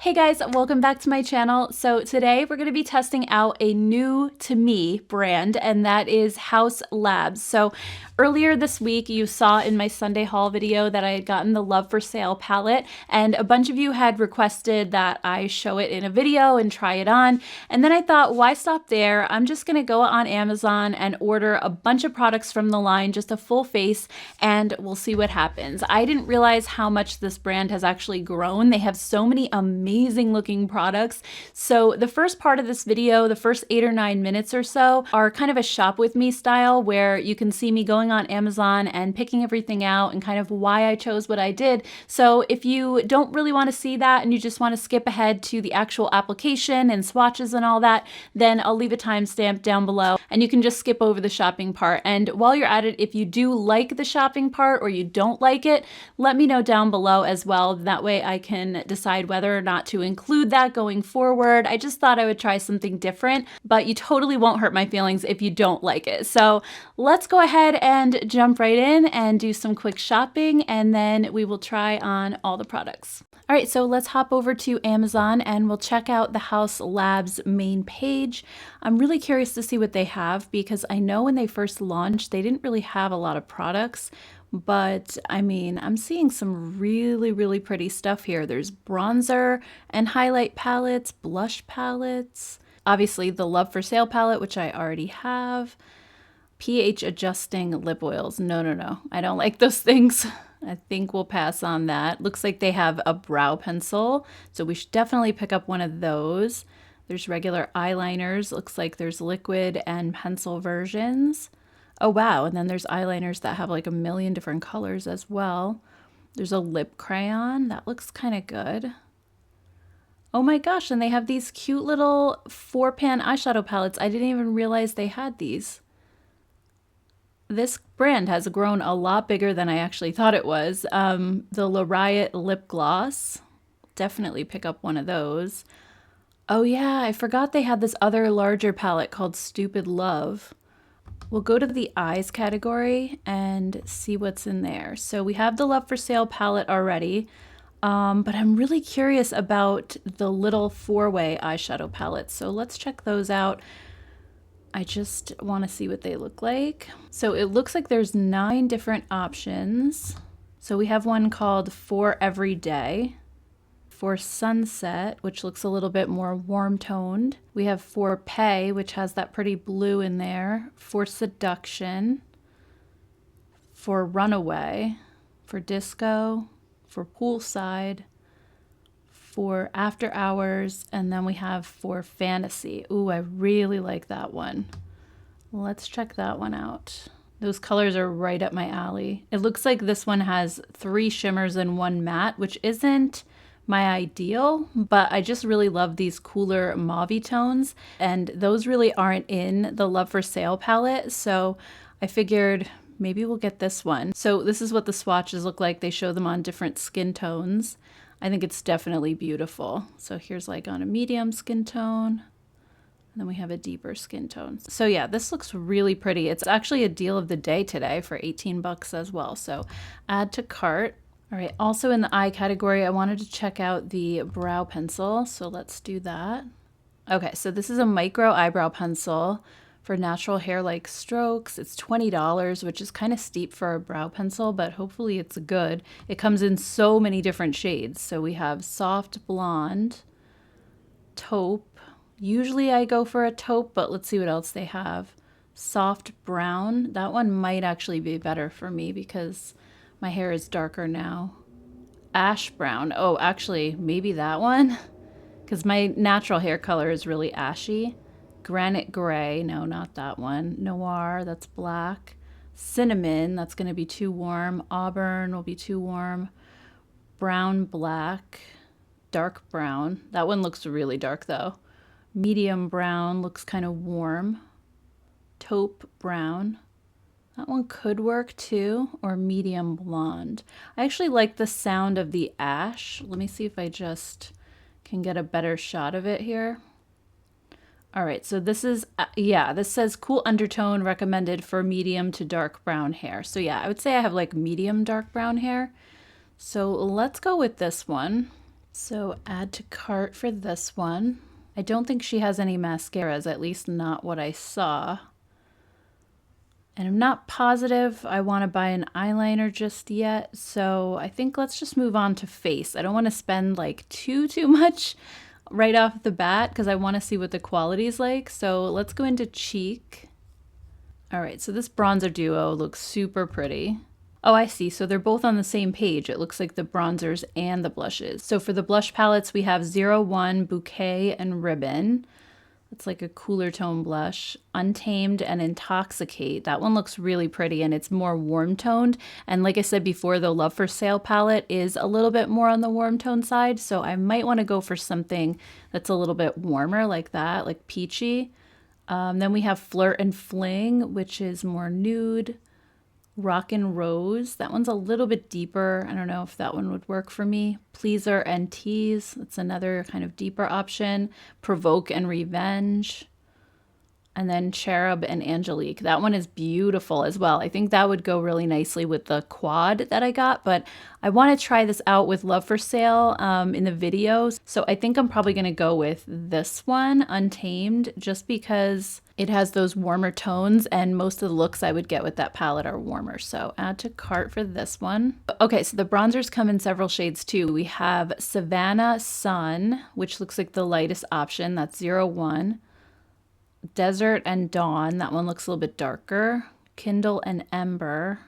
Hey guys, welcome back to my channel. So today we're going to be testing out a new to me brand, and that is HAUS Labs. So earlier this week you saw in my Sunday haul video that I had gotten the Love for Sale palette, and a bunch of you had requested that I show it in a video and try it on. And then I thought, why stop there? I'm just going to go on Amazon and order a bunch of products from the line, just a full face, and we'll see what happens. I didn't realize how much this brand has actually grown. They have so many amazing looking products. So the first part of this video, the first 8 or 9 minutes or so, are kind of a shop with me style where you can see me going on Amazon and picking everything out and kind of why I chose what I did. So if you don't really want to see that and you just want to skip ahead to the actual application and swatches and all that, then I'll leave a timestamp down below and you can just skip over the shopping part. And while you're at it, if you do like the shopping part or you don't like it, let me know down below as well. That way I can decide whether or not to include that going forward. I just thought I would try something different, but you totally won't hurt my feelings if you don't like it. So let's go ahead and jump right in and do some quick shopping, and then we will try on all the products. All right, so let's hop over to Amazon and we'll check out the HAUS Labs main page. I'm really curious to see what they have because I know when they first launched, they didn't really have a lot of products. But I mean, I'm seeing some really pretty stuff here. There's bronzer and highlight palettes, blush palettes, obviously the Love for Sale palette, which I already have, pH adjusting lip oils. No, I don't like those things. I think we'll pass on that. Looks like they have a brow pencil, so we should definitely pick up one of those. There's regular eyeliners. Looks like there's liquid and pencil versions. Oh wow, and then there's eyeliners that have like a million different colors as well. There's a lip crayon, that looks kind of good. Oh my gosh, and they have these cute little 4-pan eyeshadow palettes. I didn't even realize they had these. This brand has grown a lot bigger than I actually thought it was. The Lariat Lip Gloss, definitely pick up one of those. Oh yeah, I forgot they had this other larger palette called Stupid Love. We'll go to the eyes category and see what's in there. So we have the Love for Sale palette already, but I'm really curious about the little 4-way eyeshadow palettes. So let's check those out. I just want to see what they look like. So it looks like there's 9 different options. So we have one called For Every Day. For Sunset, which looks a little bit more warm toned. We have For Pay, which has that pretty blue in there. For Seduction. For Runaway. For Disco. For Poolside. For After Hours. And then we have For Fantasy. Ooh, I really like that one. Let's check that one out. Those colors are right up my alley. It looks like this one has 3 shimmers and 1 matte, which isn't my ideal, but I just really love these cooler mauve tones, and those really aren't in the Love for Sale palette, so I figured maybe we'll get this one. So this is what the swatches look like. They show them on different skin tones. I think it's definitely beautiful. So here's like on a medium skin tone, and then we have a deeper skin tone. So yeah, this looks really pretty. It's actually a deal of the day today for 18 bucks as well. So add to cart. All right, also in the eye category, I wanted to check out the brow pencil, so let's do that. Okay, so this is a micro eyebrow pencil for natural hair-like strokes. It's $20, which is kind of steep for a brow pencil, but hopefully it's good. It comes in so many different shades. So we have soft blonde, taupe. Usually I go for a taupe, but let's see what else they have. Soft brown. That one might actually be better for me because my hair is darker now. Ash brown. Oh, actually, maybe that one, because my natural hair color is really ashy. Granite gray. No, not that one. Noir. That's black. Cinnamon. That's going to be too warm. Auburn will be too warm. Brown black. Dark brown. That one looks really dark though. Medium brown looks kind of warm. Taupe brown. That one could work too, or medium blonde. I actually like the sound of the ash. Let me see if I just can get a better shot of it here. All right, so this is, yeah, this says cool undertone recommended for medium to dark brown hair. So yeah, I would say I have like medium dark brown hair. So let's go with this one. So add to cart for this one. I don't think she has any mascaras, at least not what I saw. And I'm not positive I want to buy an eyeliner just yet, so I think let's just move on to face. I don't want to spend like too much right off the bat because I want to see what the quality is like. So let's go into cheek. All right, so this bronzer duo looks super pretty. Oh, I see. So they're both on the same page. It looks like the bronzers and the blushes. So for the blush palettes, we have 01, Bouquet, and Ribbon. It's like a cooler tone blush. Untamed and Intoxicate. That one looks really pretty and it's more warm toned. And like I said before, the Love for Sale palette is a little bit more on the warm tone side. So I might want to go for something that's a little bit warmer like that, like peachy. Then we have Flirt and Fling, which is more nude. Rockin' Rose, that one's a little bit deeper. I don't know if that one would work for me. Pleaser and Tease, that's another kind of deeper option. Provoke and Revenge. And then Cherub and Angelique. That one is beautiful as well. I think that would go really nicely with the quad that I got, but I want to try this out with Love for Sale in the videos. So I think I'm probably going to go with this one, Untamed, just because it has those warmer tones and most of the looks I would get with that palette are warmer. So add to cart for this one. Okay, so the bronzers come in several shades too. We have Savannah Sun, which looks like the lightest option. That's 01. Desert and Dawn, that one looks a little bit darker. Kindle and Ember.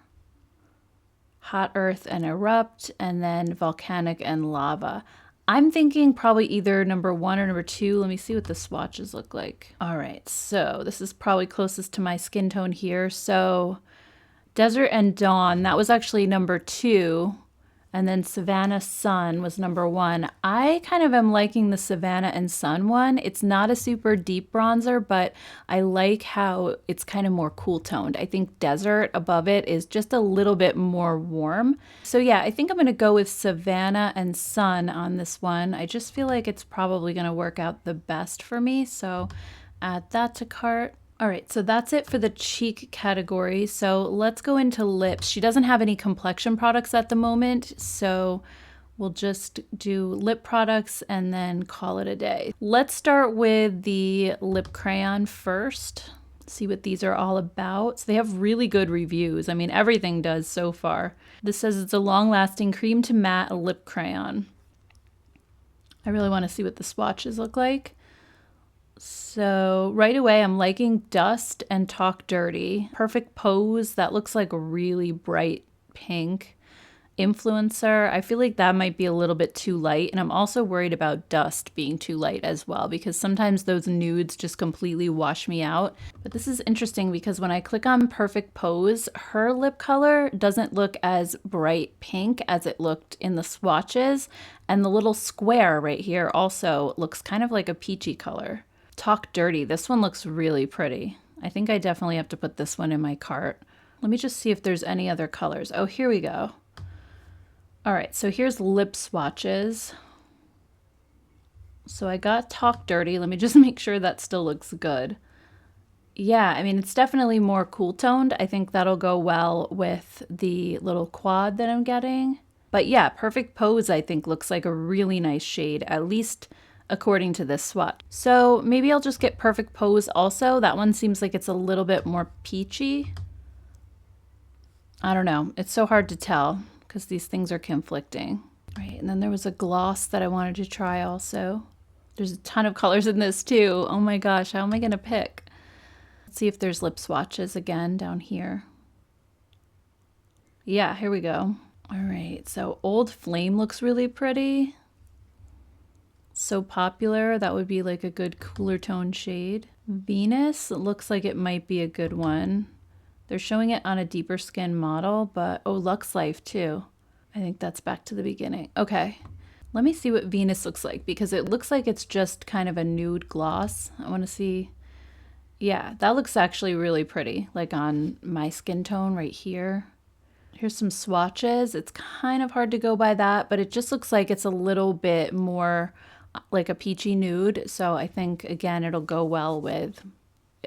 Hot Earth and Erupt, and then Volcanic and Lava. I'm thinking probably either number 1 or number 2. Let me see what the swatches look like. All right, so this is probably closest to my skin tone here. So Desert and Dawn, that was actually number 2. And then Savannah Sun was number 1. I kind of am liking the Savannah and Sun one. It's not a super deep bronzer, but I like how it's kind of more cool toned. I think Desert above it is just a little bit more warm. So yeah, I think I'm going to go with Savannah and Sun on this one. I just feel like it's probably going to work out the best for me. So add that to cart. All right, so that's it for the cheek category. So let's go into lips. She doesn't have any complexion products at the moment, so we'll just do lip products and then call it a day. Let's start with the lip crayon first. See what these are all about. So they have really good reviews. I mean, everything does so far. This says it's a long-lasting cream to matte lip crayon. I really want to see what the swatches look like. So right away, I'm liking Dust and Talk Dirty. Perfect Pose, that looks like a really bright pink. Influencer, I feel like that might be a little bit too light. And I'm also worried about Dust being too light as well, because sometimes those nudes just completely wash me out. But this is interesting because when I click on Perfect Pose, her lip color doesn't look as bright pink as it looked in the swatches. And the little square right here also looks kind of like a peachy color. Talk Dirty, this one looks really pretty. I think I definitely have to put this one in my cart. Let me just see if there's any other colors. Oh, here we go. All right, so here's lip swatches. So I got Talk Dirty. Let me just make sure that still looks good. Yeah, I mean, it's definitely more cool toned. I think that'll go well with the little quad that I'm getting. But yeah, Perfect Pose, I think, looks like a really nice shade, at least according to this swatch. So maybe I'll just get Perfect Pose also. That one seems like it's a little bit more peachy. I don't know. It's so hard to tell because these things are conflicting. Right, and then there was a gloss that I wanted to try also. There's a ton of colors in this too. Oh my gosh, how am I gonna pick? Let's see if there's lip swatches again down here. Yeah, here we go. All right, so Old Flame looks really pretty. So Popular, that would be like a good cooler tone shade. Venus, it looks like it might be a good one. They're showing it on a deeper skin model, but oh, Lux Life too. I think that's back to the beginning. Okay, let me see what Venus looks like because it looks like it's just kind of a nude gloss. I want to see. Yeah, that looks actually really pretty, like on my skin tone right here. Here's some swatches. It's kind of hard to go by that, but it just looks like it's a little bit more like a peachy nude. So I think, again, it'll go well with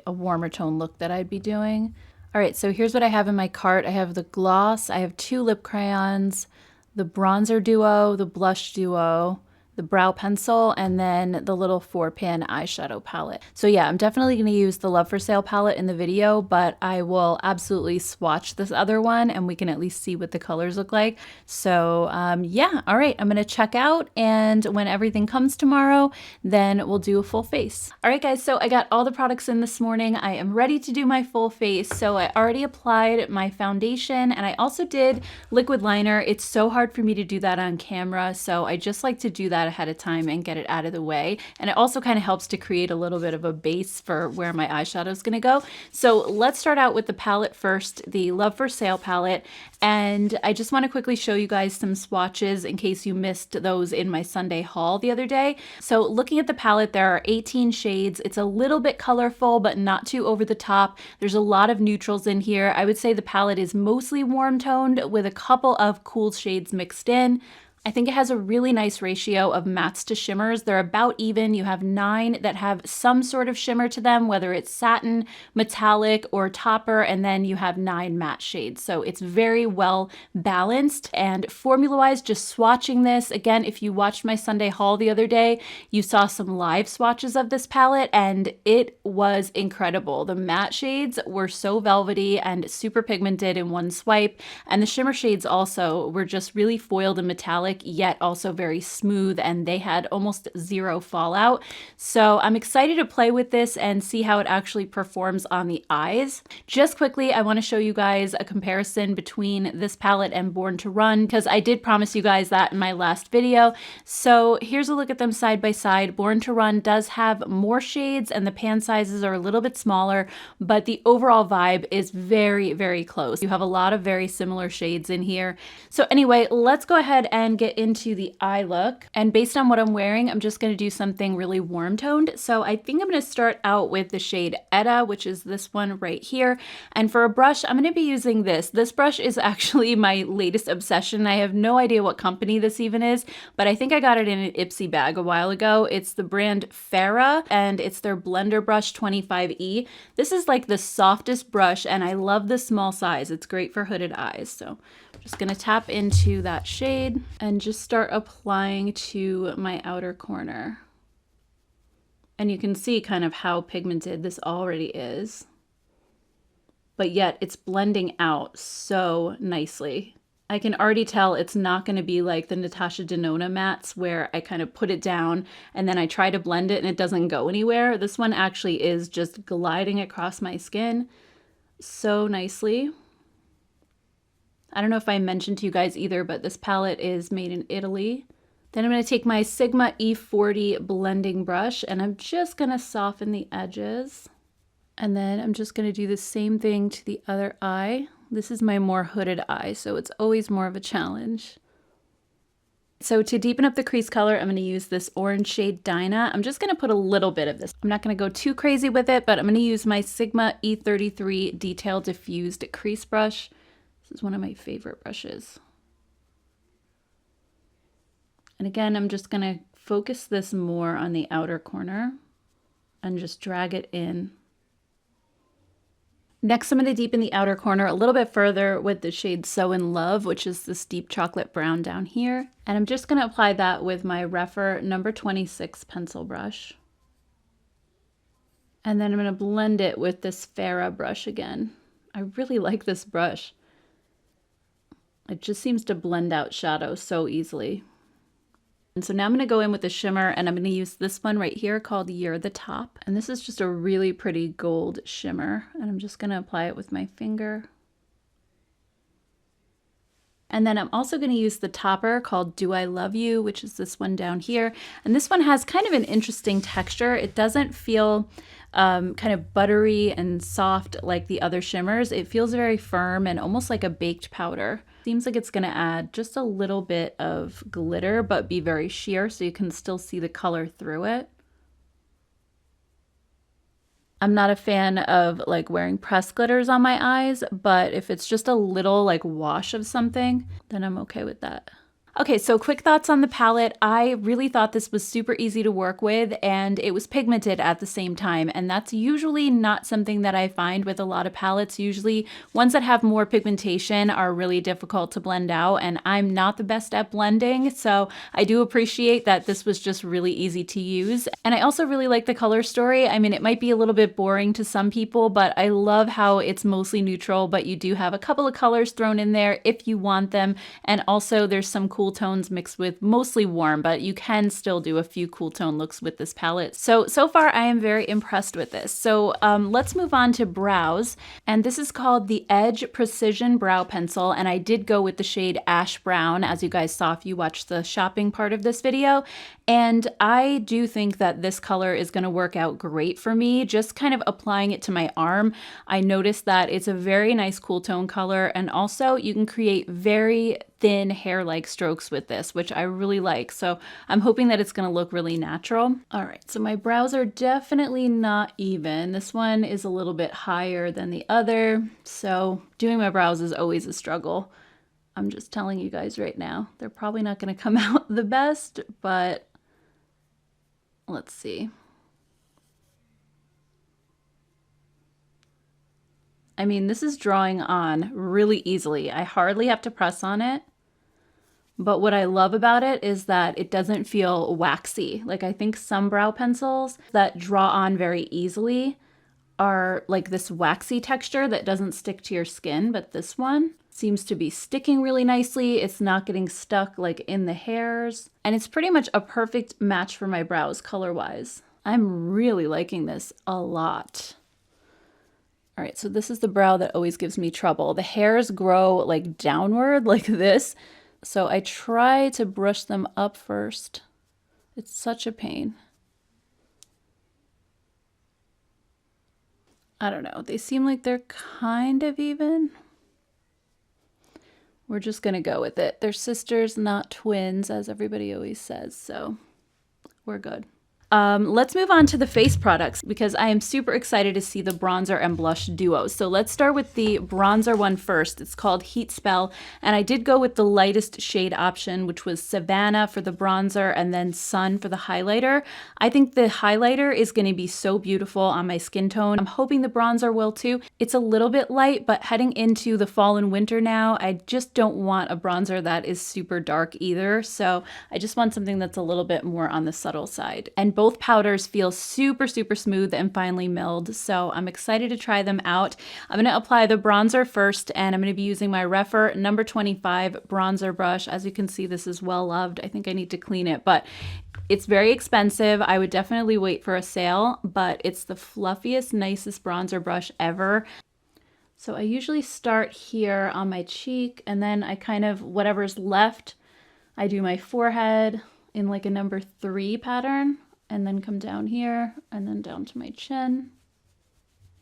a warmer tone look that I'd be doing. All right, so here's what I have in my cart. I have the gloss. I have 2 lip crayons, the bronzer duo, the blush duo, the brow pencil, and then the little 4-pan eyeshadow palette. So yeah, I'm definitely going to use the Love for Sale palette in the video, but I will absolutely swatch this other one and we can at least see what the colors look like. So yeah, all right, I'm going to check out, and when everything comes tomorrow, then we'll do a full face. All right guys, so I got all the products in this morning. I am ready to do my full face. So I already applied my foundation and I also did liquid liner. It's so hard for me to do that on camera, so I just like to do that ahead of time and get it out of the way. And it also kind of helps to create a little bit of a base for where my eyeshadow is going to go. So let's start out with the palette first, the Love for Sale palette. And I just want to quickly show you guys some swatches in case you missed those in my Sunday haul the other day. So looking at the palette, there are 18 shades. It's a little bit colorful, but not too over the top. There's a lot of neutrals in here. I would say the palette is mostly warm toned with a couple of cool shades mixed in. I think it has a really nice ratio of mattes to shimmers. They're about even. You have 9 that have some sort of shimmer to them, whether it's satin, metallic, or topper, and then you have 9 matte shades. So it's very well balanced. And formula-wise, just swatching this, again, if you watched my Sunday haul the other day, you saw some live swatches of this palette, and it was incredible. The matte shades were so velvety and super pigmented in one swipe, and the shimmer shades also were just really foiled and metallic, yet also very smooth, and they had almost zero fallout. So I'm excited to play with this and see how it actually performs on the eyes. Just quickly, I want to show you guys a comparison between this palette and Born to Run, because I did promise you guys that in my last video. So here's a look at them side by side. Born to Run does have more shades and the pan sizes are a little bit smaller, but the overall vibe is very, very close. You have a lot of very similar shades in here. So anyway, let's go ahead and get into the eye look. And based on what I'm wearing, I'm just going to do something really warm toned. So I think I'm going to start out with the shade Etta, which is this one right here. And for a brush, I'm going to be using this. This brush is actually my latest obsession. I have no idea what company this even is, but I think I got it in an Ipsy bag a while ago. It's the brand Farah, and it's their Blender Brush 25E. This is like the softest brush, and I love the small size. It's great for hooded eyes. So just gonna tap into that shade and just start applying to my outer corner. And you can see kind of how pigmented this already is, but yet it's blending out so nicely. I can already tell it's not going to be like the Natasha Denona mattes where I kind of put it down and then I try to blend it and it doesn't go anywhere. This one actually is just gliding across my skin so nicely. I don't know if I mentioned to you guys either, but this palette is made in Italy. Then I'm going to take my Sigma E40 blending brush and I'm just going to soften the edges. And then I'm just going to do the same thing to the other eye. This is my more hooded eye, so it's always more of a challenge. So to deepen up the crease color, I'm going to use this orange shade Dinah. I'm just going to put a little bit of this. I'm not going to go too crazy with it, but I'm going to use my Sigma E33 Detail Diffused Crease Brush. This is one of my favorite brushes. And again, I'm just going to focus this more on the outer corner and just drag it in. Next, I'm going to deepen the outer corner a little bit further with the shade So In Love, which is this deep chocolate brown down here. And I'm just going to apply that with my Rephr number 26 pencil brush. And then I'm going to blend it with this Farah brush again. I really like this brush. It just seems to blend out shadow so easily. And so now I'm going to go in with the shimmer and I'm going to use this one right here called You're the Top. And this is just a really pretty gold shimmer. And I'm just going to apply it with my finger. And then I'm also going to use the topper called Do I Love You, which is this one down here. And this one has kind of an interesting texture. It doesn't feel kind of buttery and soft like the other shimmers. It feels very firm and almost like a baked powder. Seems like it's going to add just a little bit of glitter, but be very sheer so you can still see the color through it. I'm not a fan of like wearing pressed glitters on my eyes, but if it's just a little like wash of something, then I'm okay with that. Okay, so quick thoughts on the palette. I really thought this was super easy to work with, and it was pigmented at the same time, and that's usually not something that I find with a lot of palettes. Usually ones that have more pigmentation are really difficult to blend out, and I'm not the best at blending, so I do appreciate that this was just really easy to use. And I also really like the color story. I mean, it might be a little bit boring to some people, but I love how it's mostly neutral, but you do have a couple of colors thrown in there if you want them, and also there's some cool tones mixed with mostly warm, but you can still do a few cool tone looks with this palette. So far I am very impressed with this. So let's move on to brows. And this is called the Edge Precision Brow Pencil. And I did go with the shade Ash Brown, as you guys saw if you watched the shopping part of this video. And I do think that this color is going to work out great for me. Just kind of applying it to my arm, I noticed that it's a very nice cool tone color, and also you can create very thin hair-like strokes with this, which I really like. So I'm hoping that it's going to look really natural. All right, so my brows are definitely not even. This one is a little bit higher than the other, so doing my brows is always a struggle. I'm just telling you guys right now. They're probably not going to come out the best, but let's see. I mean, this is drawing on really easily. I hardly have to press on it. But what I love about it is that it doesn't feel waxy. Like, I think some brow pencils that draw on very easily are like this waxy texture that doesn't stick to your skin, but this one seems to be sticking really nicely. It's not getting stuck like in the hairs, and it's pretty much a perfect match for my brows color-wise. I'm really liking this a lot. All right, so this is the brow that always gives me trouble. The hairs grow like downward like this, so I try to brush them up first. It's such a pain. I don't know, they seem like they're kind of even. We're just gonna go with it. They're sisters, not twins, as everybody always says, so we're good. Let's move on to the face products because I am super excited to see the bronzer and blush duo. So let's start with the bronzer one first. It's called Heat Spell, and I did go with the lightest shade option, which was Savannah for the bronzer and then Sun for the highlighter. I think the highlighter is going to be so beautiful on my skin tone. I'm hoping the bronzer will too. It's a little bit light, but heading into the fall and winter now, I just don't want a bronzer that is super dark either. So I just want something that's a little bit more on the subtle side. And both powders feel super, super smooth and finely milled, so I'm excited to try them out. I'm going to apply the bronzer first, and I'm going to be using my Rephr number 25 bronzer brush. As you can see, this is well loved. I think I need to clean it, but it's very expensive. I would definitely wait for a sale, but it's the fluffiest, nicest bronzer brush ever. So I usually start here on my cheek, and then I kind of, whatever's left, I do my forehead in like a number 3 pattern, and then come down here and then down to my chin.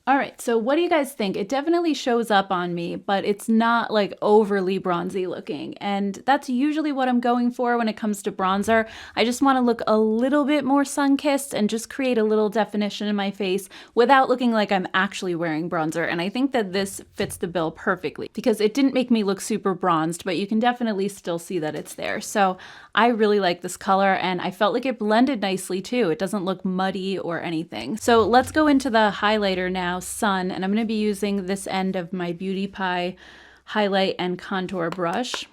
All right, so what do you guys think? It definitely shows up on me, but it's not like overly bronzy looking. And that's usually what I'm going for when it comes to bronzer. I just want to look a little bit more sun-kissed and just create a little definition in my face without looking like I'm actually wearing bronzer. And I think that this fits the bill perfectly because it didn't make me look super bronzed, but you can definitely still see that it's there. So I really like this color, and I felt like it blended nicely too. It doesn't look muddy or anything. So let's go into the highlighter now. Sun, and I'm going to be using this end of my Beauty Pie highlight and contour brush.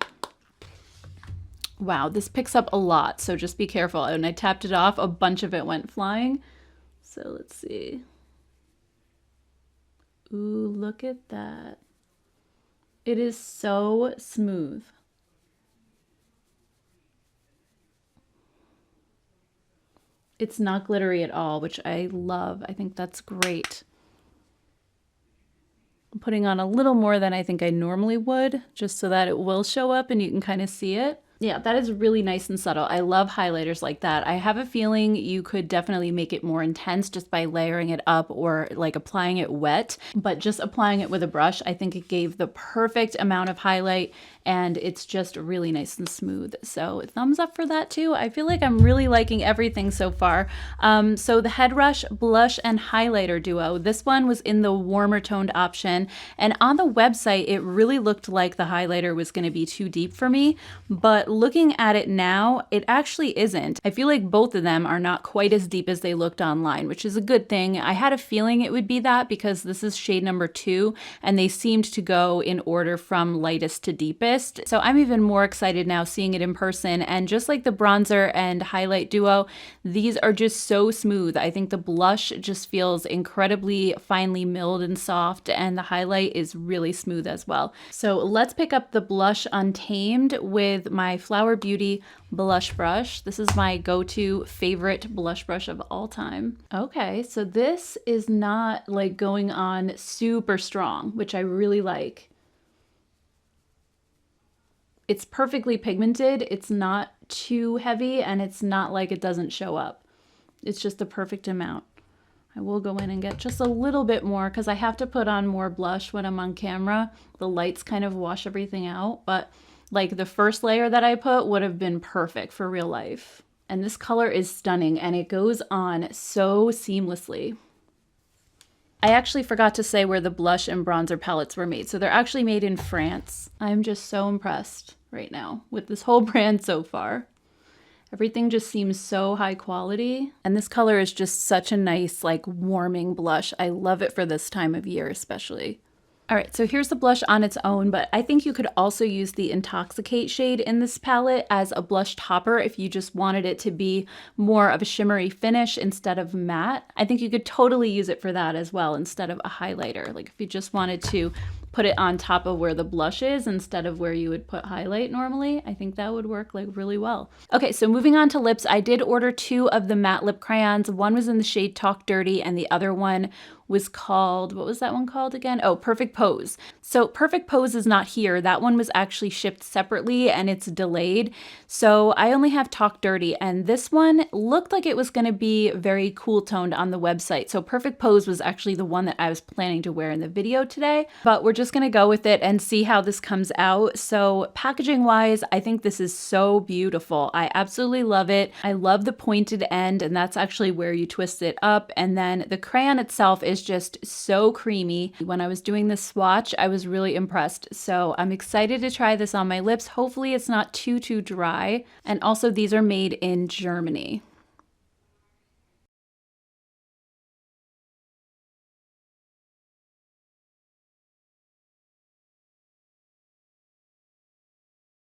Wow, this picks up a lot, so just be careful. When I tapped it off, a bunch of it went flying. So let's see. Ooh, look at that. It is so smooth. It's not glittery at all, which I love. I think that's great. I'm putting on a little more than I think I normally would, just so that it will show up and you can kind of see it. Yeah, that is really nice and subtle. I love highlighters like that. I have a feeling you could definitely make it more intense just by layering it up or like applying it wet, but just applying it with a brush, I think it gave the perfect amount of highlight, and it's just really nice and smooth. So thumbs up for that too. I feel like I'm really liking everything so far. So the Head Rush blush and highlighter duo, this one was in the warmer toned option, and on the website it really looked like the highlighter was going to be too deep for me, but looking at it now, it actually isn't. I feel like both of them are not quite as deep as they looked online, which is a good thing. I had a feeling it would be that because this is shade number 2 and they seemed to go in order from lightest to deepest. So I'm even more excited now seeing it in person, and just like the bronzer and highlight duo, these are just so smooth. I think the blush just feels incredibly finely milled and soft, and the highlight is really smooth as well. So let's pick up the blush Untamed with my Flower Beauty blush brush. This is my go-to favorite blush brush of all time. Okay, so this is not like going on super strong, which I really like. It's perfectly pigmented. It's not too heavy, and it's not like it doesn't show up. It's just the perfect amount. I will go in and get just a little bit more because I have to put on more blush when I'm on camera. The lights kind of wash everything out, but like the first layer that I put would have been perfect for real life. And this color is stunning and it goes on so seamlessly. I actually forgot to say where the blush and bronzer palettes were made. So they're actually made in France. I'm just so impressed right now with this whole brand so far. Everything just seems so high quality. And this color is just such a nice, like, warming blush. I love it for this time of year especially. All right, so here's the blush on its own, but I think you could also use the Intoxicate shade in this palette as a blush topper if you just wanted it to be more of a shimmery finish instead of matte. I think you could totally use it for that as well instead of a highlighter. Like if you just wanted to put it on top of where the blush is instead of where you would put highlight normally, I think that would work like really well. Okay, so moving on to lips, I did order 2 of the matte lip crayons. One was in the shade Talk Dirty and the other one was called, what was that one called again? Oh, Perfect Pose. So Perfect Pose is not here. That one was actually shipped separately and it's delayed. So I only have Talk Dirty, and this one looked like it was going to be very cool toned on the website. So Perfect Pose was actually the one that I was planning to wear in the video today, but we're just going to go with it and see how this comes out. So packaging wise, I think this is so beautiful. I absolutely love it. I love the pointed end, and that's actually where you twist it up. And then the crayon itself is just so creamy. When I was doing this swatch, I was really impressed. So I'm excited to try this on my lips. Hopefully it's not too dry. And also these are made in Germany.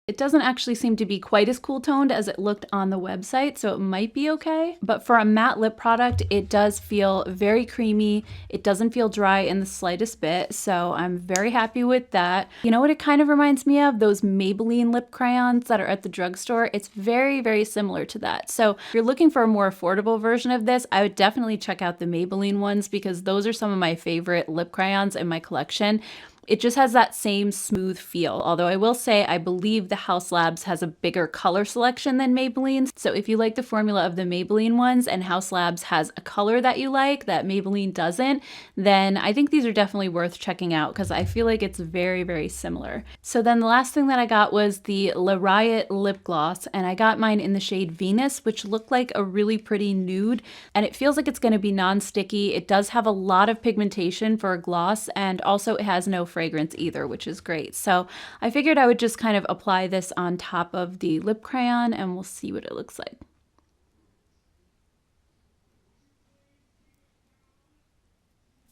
It doesn't actually seem to be quite as cool toned as it looked on the website, so it might be okay. But for a matte lip product, it does feel very creamy. It doesn't feel dry in the slightest bit, so I'm very happy with that. You know what it kind of reminds me of? Those Maybelline lip crayons that are at the drugstore. It's very similar to that. So if you're looking for a more affordable version of this, I would definitely check out the Maybelline ones because those are some of my favorite lip crayons in my collection. It just has that same smooth feel. Although I will say, I believe the HAUS Labs has a bigger color selection than Maybelline's. So if you like the formula of the Maybelline ones and HAUS Labs has a color that you like that Maybelline doesn't, then I think these are definitely worth checking out because I feel like it's very similar. So then the last thing that I got was the Lariat Lip Gloss, and I got mine in the shade Venus, which looked like a really pretty nude, and it feels like it's going to be non-sticky. It does have a lot of pigmentation for a gloss, and also it has no fragrance either, which is great. So I figured I would just kind of apply this on top of the lip crayon and we'll see what it looks like.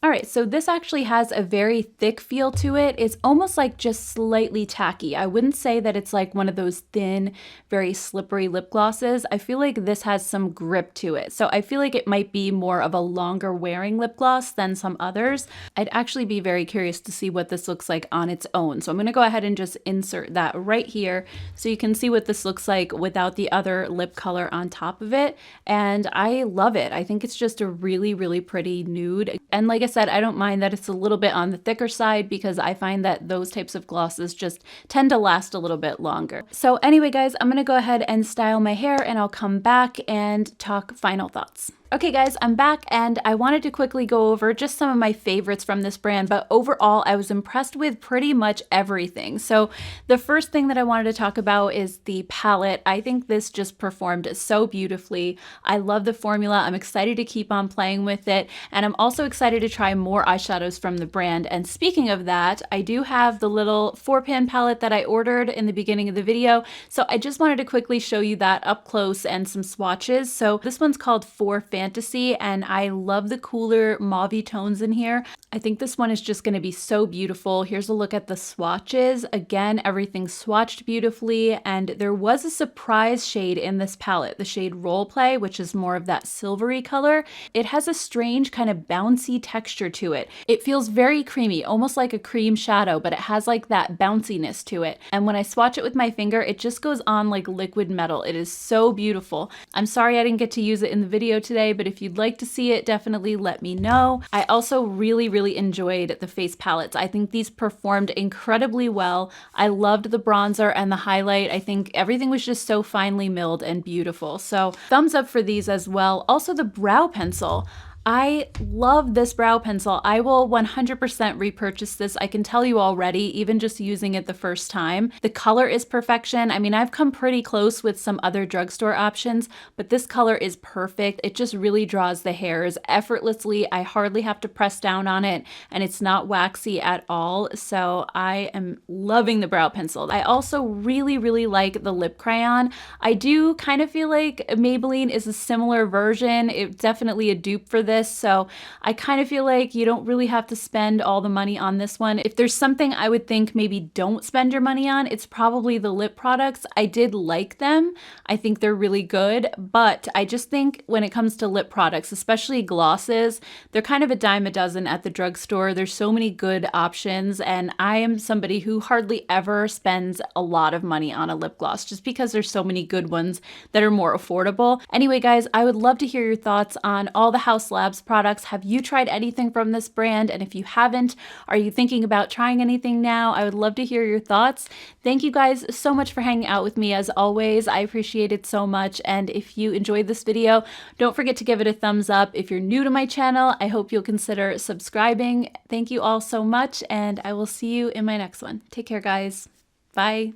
All right, so this actually has a very thick feel to it. It's almost like just slightly tacky. I wouldn't say that it's like one of those thin, very slippery lip glosses. I feel like this has some grip to it. So I feel like it might be more of a longer wearing lip gloss than some others. I'd actually be very curious to see what this looks like on its own. So I'm gonna go ahead and just insert that right here so you can see what this looks like without the other lip color on top of it. And I love it. I think it's just a really pretty nude. And like I said, I don't mind that it's a little bit on the thicker side because I find that those types of glosses just tend to last a little bit longer. So anyway, guys, I'm gonna go ahead and style my hair and I'll come back and talk final thoughts. Okay guys, I'm back and I wanted to quickly go over just some of my favorites from this brand, but overall I was impressed with pretty much everything. So the first thing that I wanted to talk about is the palette. I think this just performed so beautifully. I love the formula. I'm excited to keep on playing with it, and I'm also excited to try more eyeshadows from the brand. And speaking of that, I do have the little 4-pan palette that I ordered in the beginning of the video, so I just wanted to quickly show you that up close and some swatches. So this one's called 4 Fantasy, and I love the cooler mauve tones in here. I think this one is just going to be so beautiful. Here's a look at the swatches. Again, everything's swatched beautifully, and there was a surprise shade in this palette, the shade Roleplay, which is more of that silvery color. It has a strange kind of bouncy texture to it. It feels very creamy, almost like a cream shadow, but it has like that bounciness to it. And when I swatch it with my finger, it just goes on like liquid metal. It is so beautiful. I'm sorry I didn't get to use it in the video today, but if you'd like to see it, definitely let me know. I also really enjoyed the face palettes. I think these performed incredibly well. I loved the bronzer and the highlight. I think everything was just so finely milled and beautiful. So thumbs up for these as well. Also the brow pencil. I love this brow pencil. I will 100% repurchase this. I can tell you already, even just using it the first time. The color is perfection. I mean, I've come pretty close with some other drugstore options, but this color is perfect. It just really draws the hairs effortlessly. I hardly have to press down on it, and it's not waxy at all. So I am loving the brow pencil. I also really like the lip crayon. I do kind of feel like Maybelline is a similar version. It's definitely a dupe for this. So I kind of feel like you don't really have to spend all the money on this one. If there's something I would think maybe don't spend your money on, it's probably the lip products. I did like them. I think they're really good, but I just think when it comes to lip products, especially glosses, they're kind of a dime a dozen at the drugstore. There's so many good options, and I am somebody who hardly ever spends a lot of money on a lip gloss just because there's so many good ones that are more affordable. Anyway, guys, I would love to hear your thoughts on all the Haus Labs products. Have you tried anything from this brand? And if you haven't, are you thinking about trying anything now? I would love to hear your thoughts. Thank you guys so much for hanging out with me as always. I appreciate it so much. And if you enjoyed this video, don't forget to give it a thumbs up. If you're new to my channel, I hope you'll consider subscribing. Thank you all so much, and I will see you in my next one. Take care, guys. Bye.